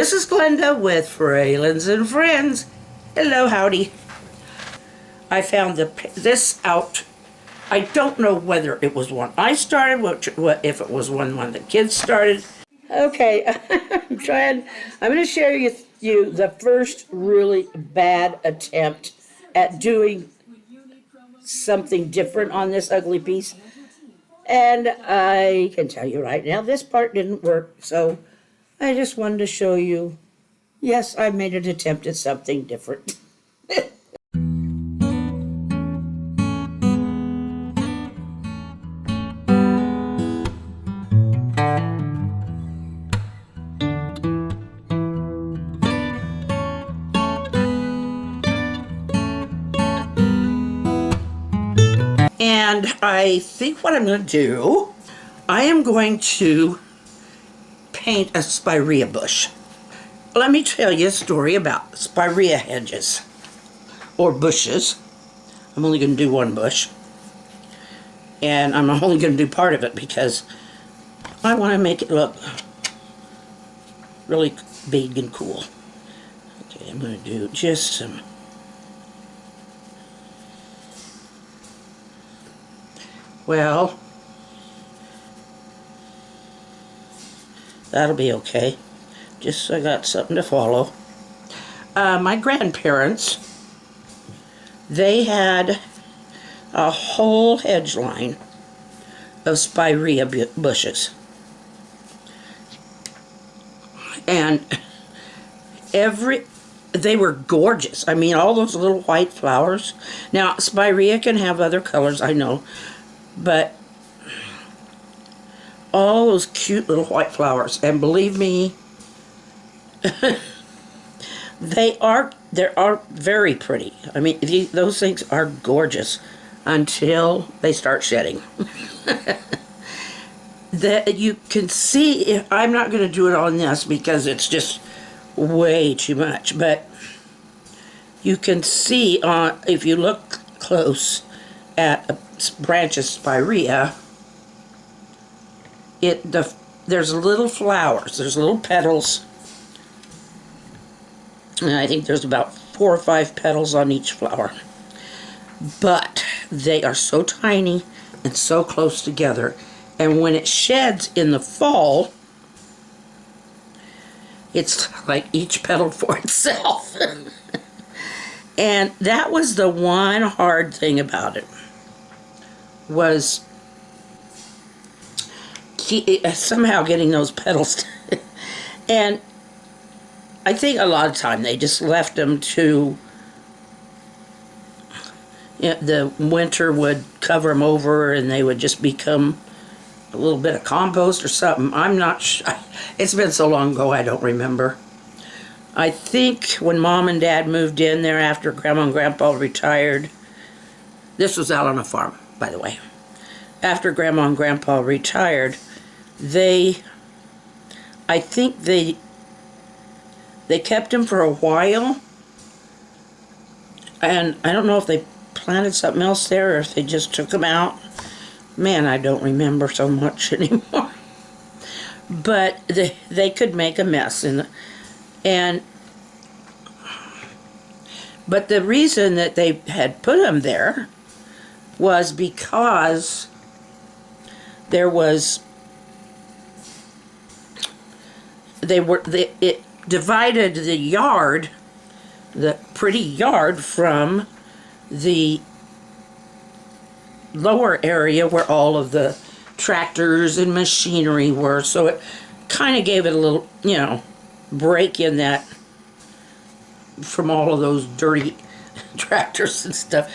This is Glenda with Fralins and Friends. Hello, howdy. I found this out. I don't know whether it was one I started, if it was one the kids started. Okay, I'm going to share you the first really bad attempt at doing something different on this ugly piece. And I can tell you right now, this part didn't work, so I just wanted to show you, yes, I made an attempt at something different. And I think what I'm going to do, I am going to paint a spirea bush. Let me tell you a story about spirea hedges, or bushes. I'm only going to do one bush. And I'm only going to do part of it because I want to make it look really big and cool. Okay, I'm going to do just some. Well, that'll be okay. Just so I got something to follow. My grandparents, they had a whole hedge line of spirea bushes. And they were gorgeous. I mean, all those little white flowers. Now, spirea can have other colors, I know, but all those cute little white flowers. And believe me, they are very pretty. I mean, those things are gorgeous until they start shedding. That you can see, I'm not going to do it on this because it's just way too much, but you can see if you look close at a branch of spirea, there's little flowers, there's little petals, and I think there's about 4 or 5 petals on each flower. But they are so tiny and so close together, and when it sheds in the fall, it's like each petal for itself. And that was the one hard thing about it, was somehow getting those petals. And I think a lot of time they just left them to, the winter would cover them over and they would just become a little bit of compost or something. I'm not sure. It's been so long ago I don't remember. I think when Mom and Dad moved in there after Grandma and Grandpa retired, this was out on a farm, by the way. After Grandma and Grandpa retired, I think they kept him for a while, and I don't know if they planted something else there or if they just took him out. Man, I don't remember so much anymore. But they could make a mess, but the reason that they had put him there was because it divided the yard, the pretty yard, from the lower area where all of the tractors and machinery were. So it kind of gave it a little, break in that, from all of those dirty tractors and stuff.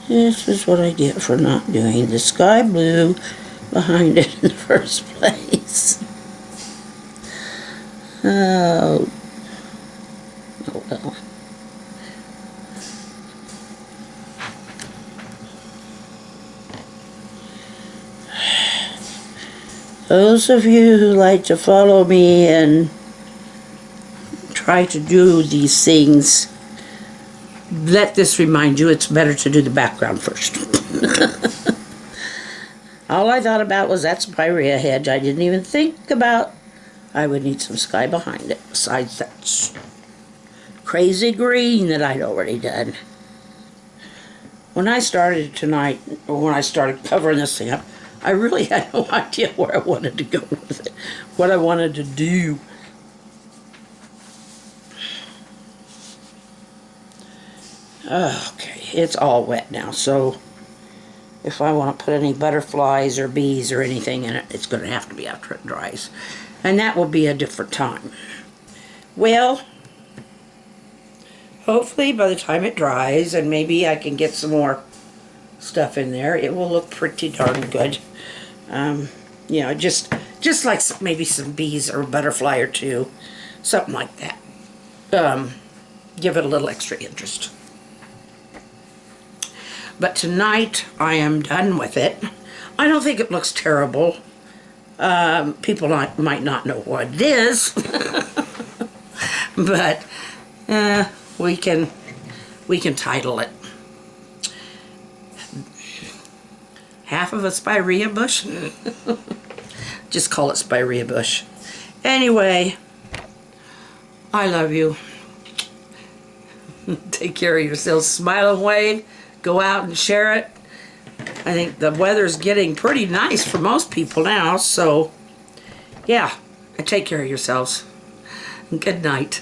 This is what I get for not doing the sky blue behind it in the first place. Oh, oh well. Those of you who like to follow me and try to do these things, let this remind you it's better to do the background first. All I thought about was that Spirea hedge. I didn't even think about I would need some sky behind it, besides that crazy green that I'd already done. When I started tonight, or when I started covering this thing up, I really had no idea where I wanted to go with it, what I wanted to do. Okay, it's all wet now, so if I want to put any butterflies or bees or anything in it, it's going to have to be after it dries. And that will be a different time. Well, hopefully by the time it dries, and maybe I can get some more stuff in there, it will look pretty darn good. You know, just like maybe some bees or a butterfly or two, something like that. Give it a little extra interest. But tonight I am done with it. I don't think it looks terrible. People might not know what it is, but we can title it half of a Spirea bush. Just call it Spirea bush. Anyway, I love you. Take care of yourselves. Smile and wave. Go out and share it. I think the weather's getting pretty nice for most people now, so yeah, take care of yourselves. Good night.